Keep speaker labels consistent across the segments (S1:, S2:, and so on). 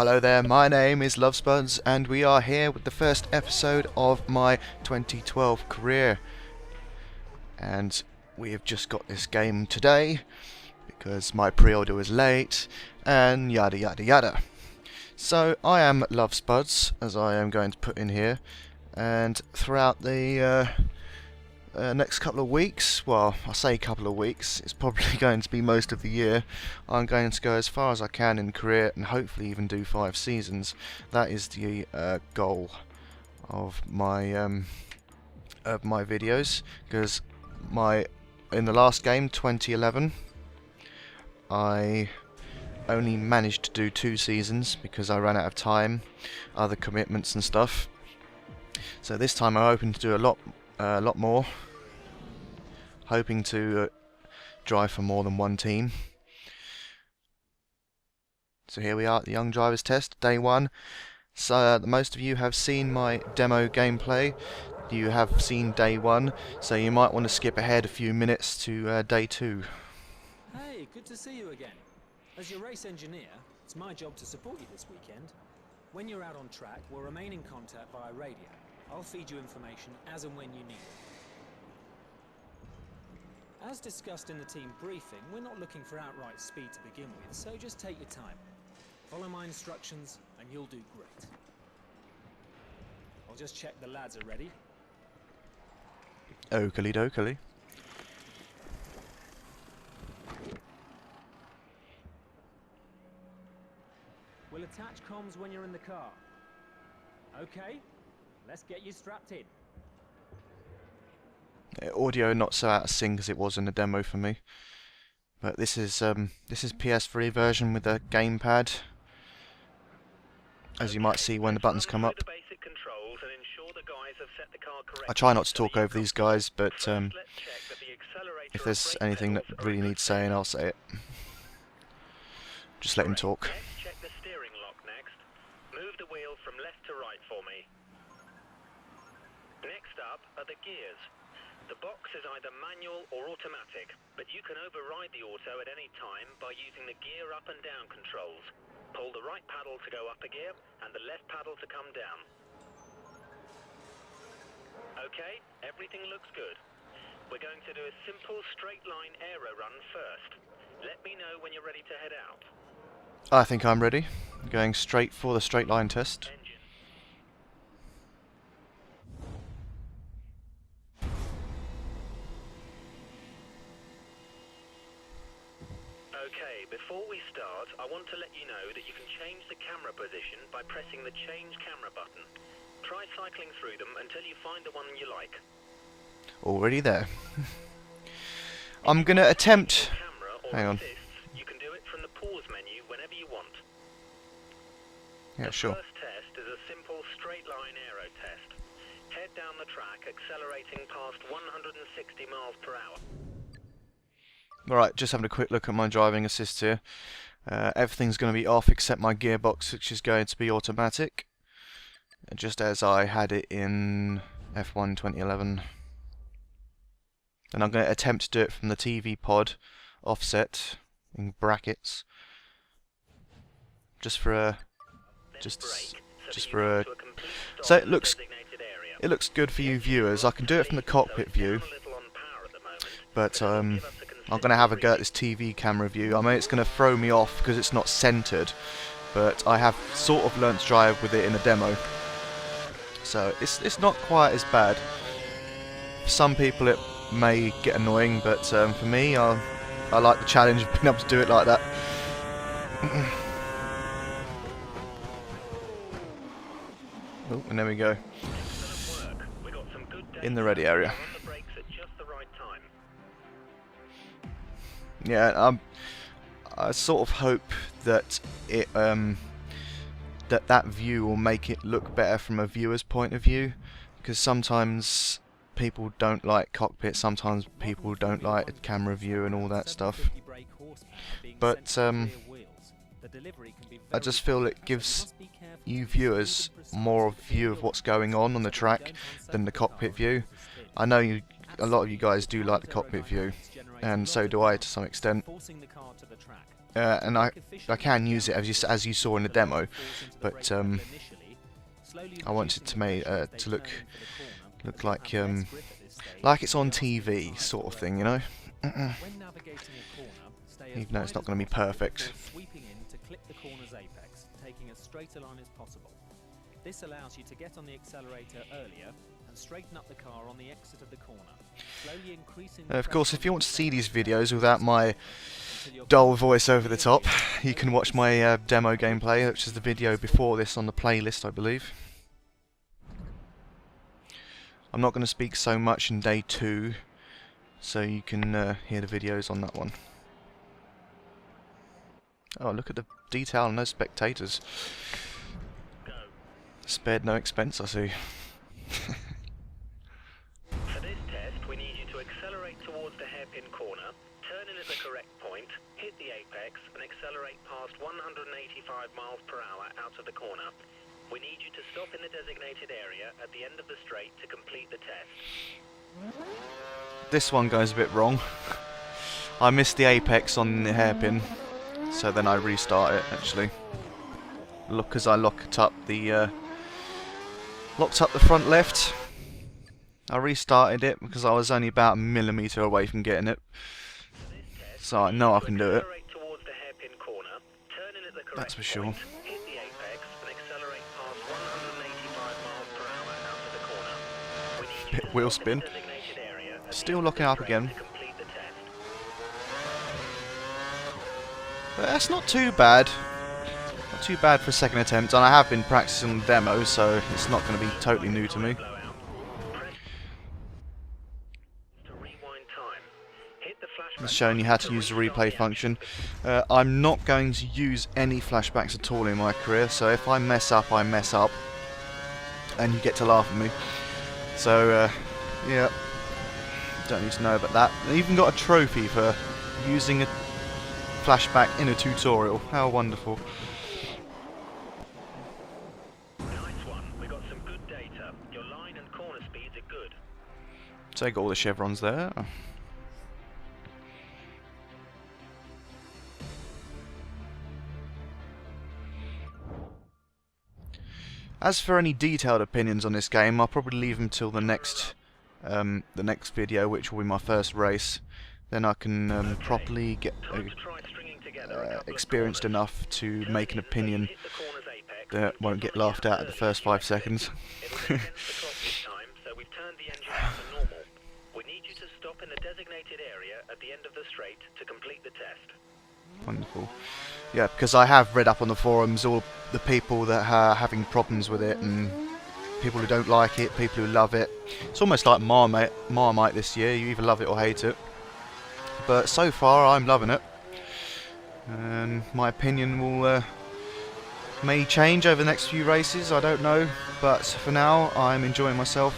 S1: Hello there, my name is LovesBuds and we are here with the first episode of my 2012 career. And we have just got this game today because my pre-order was late and yada yada yada. So I am LovesBuds, as I am going to put in here, and throughout the next couple of weeks, well, I say couple of weeks, it's probably going to be most of the year, I'm going to go as far as I can in career and hopefully even do 5 seasons. That is the goal of my videos, because in the last game, 2011, I only managed to do 2 seasons because I ran out of time, other commitments and stuff. So this time I'm hoping to do a lot more. Hoping to drive for more than one team. So here we are at the Young Drivers Test, day 1. So most of you have seen my demo gameplay. You have seen day 1, so you might want to skip ahead a few minutes to day 2.
S2: Hey, good to see you again. As your race engineer, it's my job to support you this weekend. When you're out on track, we'll remain in contact via radio. I'll feed you information as and when you need it. As discussed in the team briefing, we're not looking for outright speed to begin with, so just take your time. Follow my instructions and you'll do great. I'll just check the lads are ready.
S1: Oakley dokley.
S2: We'll attach comms when you're in the car. Okay, let's get you strapped in.
S1: Audio not so out of sync as it was in the demo for me, but this is PS3 version with a gamepad, as you might see when the buttons come up. I try not to talk over these guys, but if there's anything that really needs saying, I'll say it. Just let him talk.
S3: Check the steering lock next. Move the wheel from left to right for me. Next up are the gears. The box is either manual or automatic, but you can override the auto at any time by using the gear up and down controls. Pull the right paddle to go up a gear and the left paddle to come down. Okay, everything looks good. We're going to do a simple straight line aero run first. Let me know when you're ready to head out.
S1: I think I'm ready. Going straight for the straight line test.
S3: Okay, before we start, I want to let you know that you can change the camera position by pressing the change camera button. Try cycling through them until you find the one you like.
S1: Already there. I'm going to attempt... Hang on.
S3: You can do it from the pause menu whenever you want.
S1: Yeah, sure.
S3: The first test is a simple straight line aero test. Head down the track, accelerating past 160 miles per hour.
S1: Alright, just having a quick look at my driving assist here. Everything's going to be off except my gearbox, which is going to be automatic, just as I had it in F1 2011. And I'm going to attempt to do it from the TV pod offset in brackets, just for a so it looks good for you viewers. I can do it from the cockpit view, but I'm going to have a go at this TV camera view. I mean, it's going to throw me off because it's not centered, but I have sort of learnt to drive with it in a demo, so it's not quite as bad. For some people it may get annoying, but for me, I like the challenge of being able to do it like that. Oh, and there we go. In the ready area. Yeah, I sort of hope that it that view will make it look better from a viewer's point of view, because sometimes people don't like cockpit, sometimes people don't like a camera view and all that stuff. But I just feel it gives you viewers more of a view of what's going on the track than the cockpit view. I know a lot of you guys do like the cockpit view, and so do I to some extent. and I can use it as you saw in the demo, but I wanted to make to look like it's on TV sort of thing, you know.
S2: When navigating a corner, stay as
S1: Even though it's not
S2: wide
S1: going to
S2: as
S1: be
S2: possible
S1: perfect.
S2: before sweeping in to clip the corner's apex, taking as straight a line as possible. This allows you to get on the accelerator earlier and straighten up the car on the exit of the corner, slowly increasing the
S1: Of course,
S2: pressure
S1: if you
S2: on
S1: want to
S2: the
S1: see these
S2: accelerator
S1: videos without my
S2: until your
S1: dull
S2: car
S1: voice over the
S2: rears
S1: top,
S2: in
S1: you can
S2: over
S1: watch
S2: the
S1: my demo gameplay, which is the video before this on the playlist, I believe. I'm not going to speak so much in day 2, so you can hear the videos on that one. Oh, look at the detail on those spectators. Spared no expense, I see.
S3: For this test, we need you to accelerate towards the hairpin corner, turn in at the correct point, hit the apex, and accelerate past 185 miles per hour out of the corner. We need you to stop in the designated area at the end of the straight to complete the test.
S1: This one goes a bit wrong. I missed the apex on the hairpin, so then I restart it actually. Look, as I locked up the front left. I restarted it because I was only about a millimetre away from getting it, so I know I can do it.
S3: Accelerate towards the hairpin corner, turn in at the correct
S1: That's for sure.
S3: point, hit the apex, and accelerate past 185 miles per hour out of the corner. We need you
S1: Bit
S3: to
S1: wheel
S3: stop in
S1: spin.
S3: the designated area at the
S1: Still
S3: end of the
S1: locking up
S3: straight
S1: again.
S3: to complete the test.
S1: But that's not too bad. Not too bad for a second attempt, and I have been practicing on the demo, so it's not going to be totally new to me.
S3: Blowout. Press to rewind time. Hit the flashback
S1: It's showing you how to
S3: button
S1: use the
S3: restart
S1: replay
S3: the
S1: function.
S3: action.
S1: I'm not going to use any flashbacks at all in my career, so if I mess up, I mess up, and you get to laugh at me. So, yeah, don't need to know about that. I even got a trophy for using a flashback in a tutorial. How wonderful.
S3: Nice one. We got some good data. Your line and corner speeds are good.
S1: Take all the chevrons there. As for any detailed opinions on this game, I'll probably leave them till the next video, which will be my first race. Then I can properly get
S3: Time to try stringing together a couple of
S1: experienced
S3: corners.
S1: enough to
S3: Turn
S1: make an
S3: in so you
S1: opinion
S3: hit the corner's apex
S1: that
S3: and
S1: won't
S3: get
S1: get
S3: on the
S1: laughed at the
S3: gas
S1: first
S3: early
S1: 5
S3: if you
S1: seconds.
S3: It'll be against the clock this time, so we've turned the engine out to normal. We need you to stop in the designated area at the end of the straight to complete the test.
S1: Wonderful. Yeah, because I have read up on the forums all the people that are having problems with it, and people who don't like it, people who love it. It's almost like Marmite this year, you either love it or hate it. But so far I'm loving it. And my opinion will may change over the next few races, I don't know. But for now I'm enjoying myself.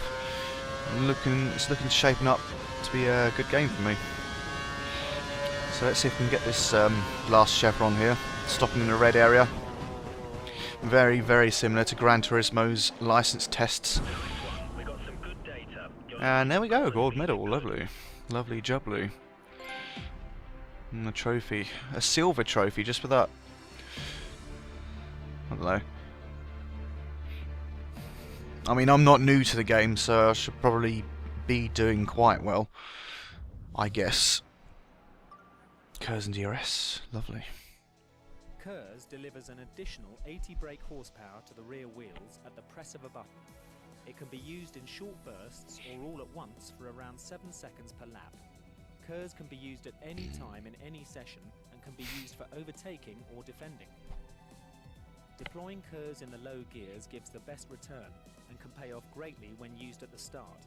S1: It's looking shaping up to be a good game for me. So let's see if we can get this last chevron here, stopping in the red area. Very, very similar to Gran Turismo's license tests.
S3: We got some good data. Your
S1: And there we go,
S3: corner
S1: gold
S3: speeds
S1: medal,
S3: are good.
S1: lovely. Lovely jubbly. And a trophy. A silver trophy, just for that. I don't know. I mean, I'm not new to the game, so I should probably be doing quite well, I guess. KERS and DRS, lovely.
S2: KERS delivers an additional 80 brake horsepower to the rear wheels at the press of a button. It can be used in short bursts or all at once for around 7 seconds per lap. KERS can be used at any time in any session and can be used for overtaking or defending. Deploying KERS in the low gears gives the best return and can pay off greatly when used at the start.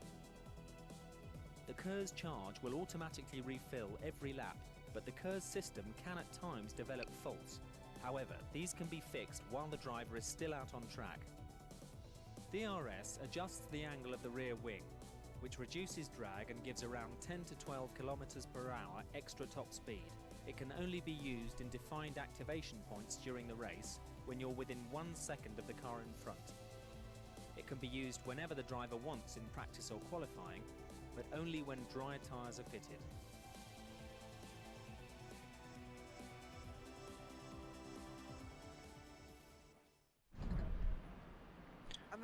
S2: The KERS charge will automatically refill every lap, but the KERS system can at times develop faults. However, these can be fixed while the driver is still out on track. DRS adjusts the angle of the rear wing, which reduces drag and gives around 10 to 12 kilometers per hour extra top speed. It can only be used in defined activation points during the race when you're within 1 second of the car in front. It can be used whenever the driver wants in practice or qualifying, but only when dry tyres are fitted.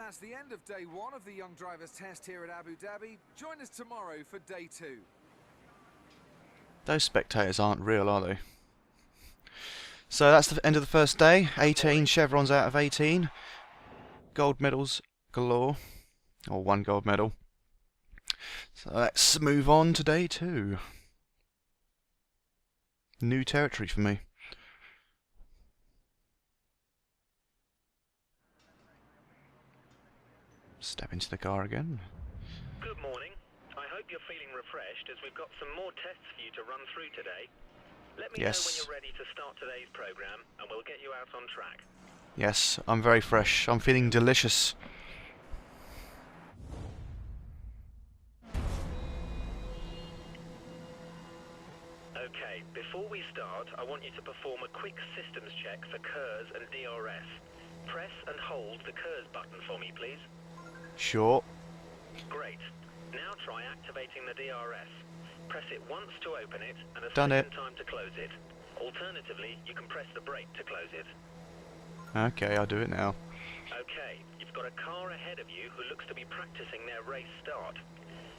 S4: that's the end of day one of the Young Drivers Test here at Abu Dhabi. Join us tomorrow for day two.
S1: Those spectators aren't real, are they? So that's the end of the first day. 18 chevrons out of 18. Gold medals galore. Or 1 gold medal. So let's move on to day 2. New territory for me. Step into the car again.
S3: Good morning. I hope you're feeling refreshed as we've got some more tests for you to run through today. Let me know when you're ready to start today's program and we'll get you out on track.
S1: Yes, I'm very fresh. I'm feeling delicious.
S3: Okay, before we start, I want you to perform a quick systems check for KERS and DRS. Press and hold the KERS button for me, please.
S1: Sure.
S3: Great. Now try activating the DRS. Press it once to open it and a
S1: Done
S3: second
S1: it.
S3: time to close it. Alternatively, you can press the brake to close it.
S1: Okay, I'll do it now.
S3: Okay, you've got a car ahead of you who looks to be practicing their race start.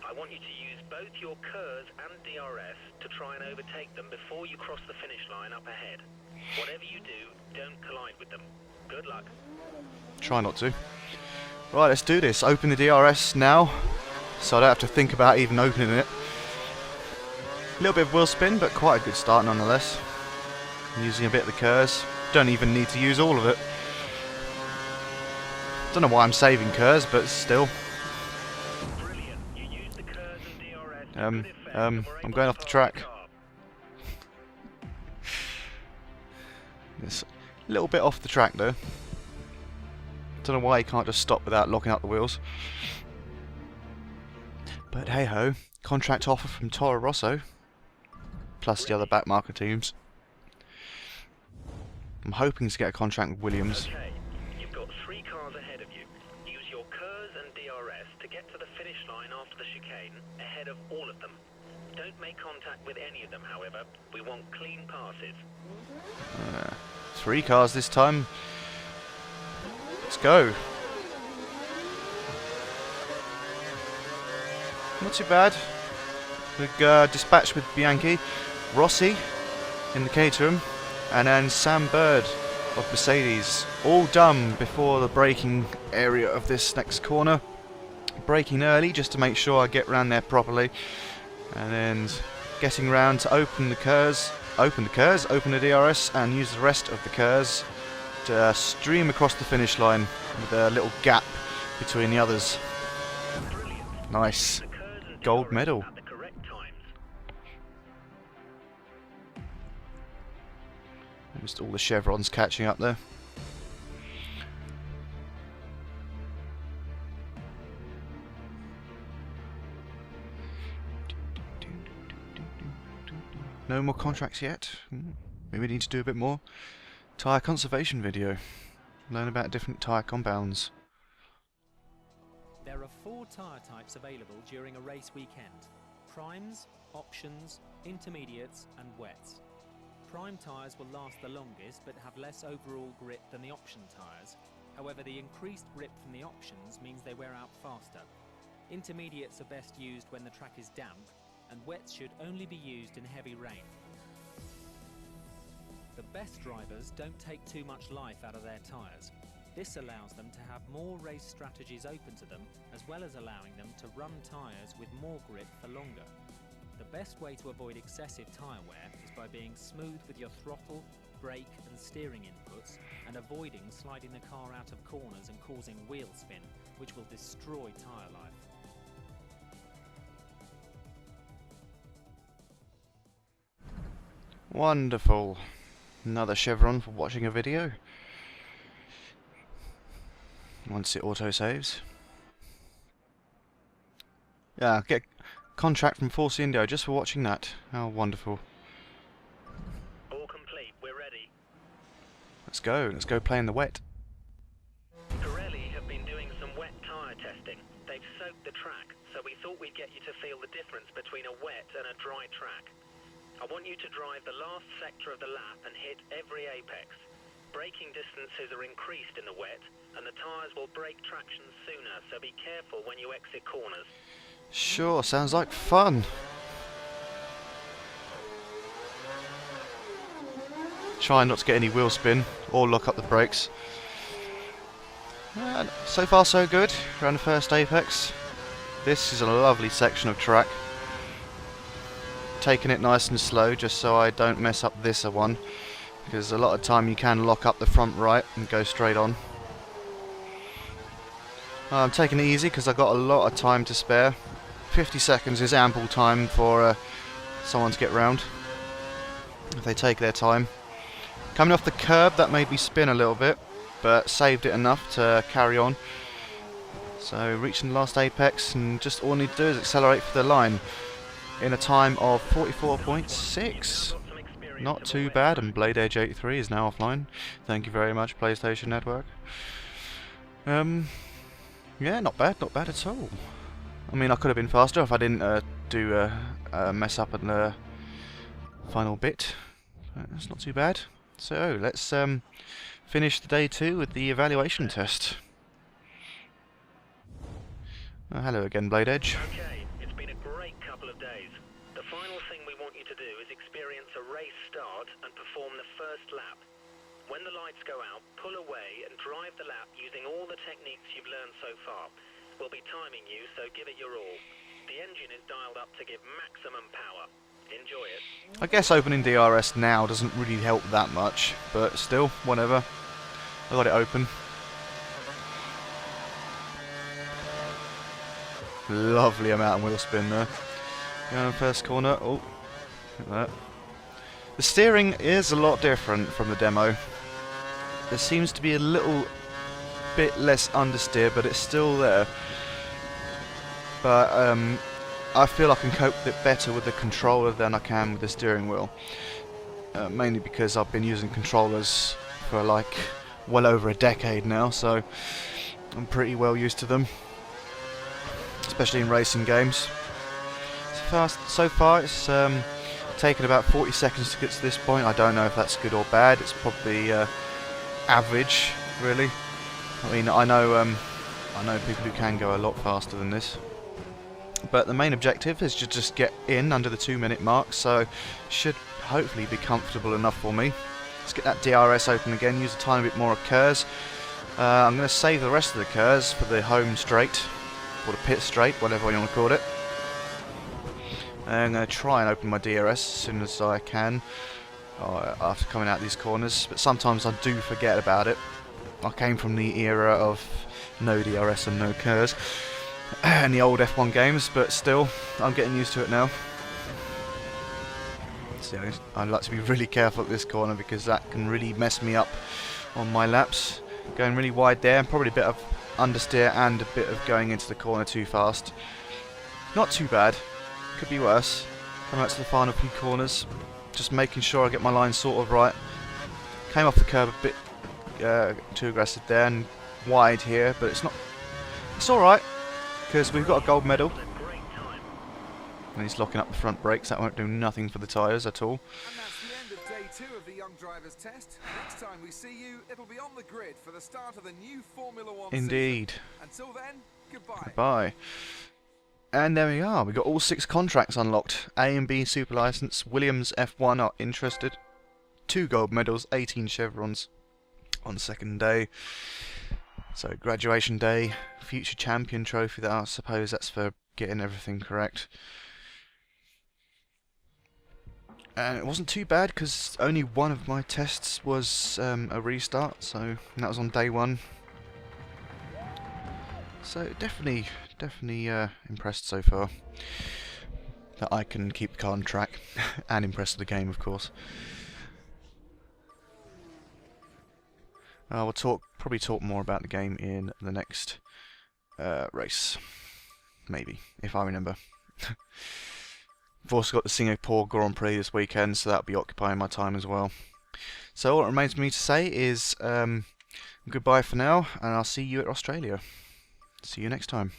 S3: I want you to use both your KERS and DRS to try and overtake them before you cross the finish line up ahead. Whatever you do, don't collide with them. Good luck.
S1: Try not to. Right, let's do this. Open the DRS now, so I don't have to think about even opening it. A little bit of wheel spin, but quite a good start nonetheless. I'm using a bit of the KERS. Don't even need to use all of it. Don't know why I'm saving KERS, but still.
S3: Brilliant. You used the KERS and DRS to good effect and were
S1: I'm
S3: able
S1: going
S3: to
S1: off the
S3: pass
S1: track.
S3: car.
S1: It's a little bit off the track though. Don't know why you can't just stop without locking up the wheels. But hey ho, contract offer from Toro Rosso, plus the other backmarker teams. I'm hoping to get a contract with Williams.
S3: Okay, you've got 3 cars ahead of you. Use your KERS and DRS to get to the finish line after the chicane, ahead of all of them. Don't make contact with any of them, however. We want clean passes.
S1: 3 cars this time. Let's go. Not too bad. Big dispatch with Bianchi, Rossi in the Caterham, and then Sam Bird of Mercedes. All done before the braking area of this next corner. Braking early just to make sure I get round there properly, and then getting round to open the KERS, open the DRS, and use the rest of the KERS to stream across the finish line with a little gap between the others. Nice.
S3: The KERS and
S1: Gold
S3: DRS
S1: medal.
S3: at the correct times.
S1: Almost all the chevrons catching up there. No more contracts yet. Maybe we need to do a bit more. Tyre conservation video. Learn about different tyre compounds.
S2: There are 4 tyre types available during a race weekend: primes, options, intermediates and wets. Prime tyres will last the longest but have less overall grip than the option tyres. However, the increased grip from the options means they wear out faster. Intermediates are best used when the track is damp, and wets should only be used in heavy rain. The best drivers don't take too much life out of their tyres. This allows them to have more race strategies open to them, as well as allowing them to run tyres with more grip for longer. The best way to avoid excessive tyre wear is by being smooth with your throttle, brake and steering inputs, and avoiding sliding the car out of corners and causing wheel spin, which will destroy tyre life.
S1: Wonderful. Another chevron for watching a video. Once it auto-saves. Yeah, get a contract from Force Indio just for watching that. How wonderful.
S3: All complete, we're ready.
S1: Let's go play in the wet.
S3: Pirelli have been doing some wet tyre testing. They've soaked the track, so we thought we'd get you to feel the difference between a wet and a dry track. I want you to drive the last sector of the lap and hit every apex. Braking distances are increased in the wet, and the tyres will break traction sooner, so be careful when you exit corners.
S1: Sure, sounds like fun. Try not to get any wheel spin or lock up the brakes. And so far so good around the first apex. This is a lovely section of track. Taking it nice and slow just so I don't mess up this one, because a lot of time you can lock up the front right and go straight on. I'm taking it easy because I've got a lot of time to spare. 50 seconds is ample time for someone to get round if they take their time. Coming off the curb, that made me spin a little bit, but saved it enough to carry on. So reaching the last apex, and just all I need to do is accelerate for the line in a time of 44.6. Not too bad, and Blade Edge 83 is now offline. Thank you very much, PlayStation Network. Yeah, not bad at all. I mean, I could have been faster if I didn't do a mess up in the final bit. That's not too bad. So let's finish the day 2 with the evaluation test. Hello again, Blade Edge.
S3: Okay, it's been a great couple of days. The final thing we want you to do is experience a race start and perform the first lap. When the lights go out, pull away and drive the lap using all the techniques you've learned so far. We'll be timing you, so give it your all. The engine is dialed up to give maximum power. Enjoy it.
S1: I guess opening DRS now doesn't really help that much, but still, whatever. I got it open. Lovely amount of wheel spin there. Going on first corner. Oh, look at that. The steering is a lot different from the demo. There seems to be a little bit less understeer, but it's still there. But I feel I can cope with it better with the controller than I can with the steering wheel. Mainly because I've been using controllers for like well over a decade now, so I'm pretty well used to them. Especially in racing games. So far it's taken about 40 seconds to get to this point. I don't know if that's good or bad. It's probably average, really. I mean, I know people who can go a lot faster than this. But the main objective is to just get in under the 2-minute mark, so should hopefully be comfortable enough for me. Let's get that DRS open again, use a tiny bit more of KERS. I'm going to save the rest of the KERS for the home straight, or the pit straight, whatever you want to call it. I'm going to try and open my DRS as soon as I can after coming out these corners, but sometimes I do forget about it. I came from the era of no DRS and no KERS in the old F1 games, but still, I'm getting used to it now. So I'd like to be really careful at this corner because that can really mess me up on my laps. Going really wide there, and probably a bit of understeer and a bit of going into the corner too fast. Not too bad, could be worse. Coming out to the final few corners, just making sure I get my line sort of right. Came off the curb a bit too aggressive there and wide here, but it's alright because we've got a gold medal. And he's locking up the front brakes. That won't do nothing for the tyres at all.
S4: And that's the end of day 2 of the Young Drivers Test. Next time we see you, it'll be on the grid for the start of the new Formula 1
S1: Indeed.
S4: season. Until then, goodbye.
S1: Goodbye. And there we are. We've got all 6 contracts unlocked. A and B super license. Williams F1 are interested. 2 gold medals, 18 chevrons on the second day. So graduation day, future champion trophy. That I suppose that's for getting everything correct. And it wasn't too bad because only one of my tests was a restart, so that was on day 1. So definitely impressed so far that I can keep the car on track, and impressed with the game, of course. We'll probably talk more about the game in the next race, maybe, if I remember. I've also got the Singapore Grand Prix this weekend, so that'll be occupying my time as well. So all that remains for me to say is goodbye for now, and I'll see you at Australia. See you next time.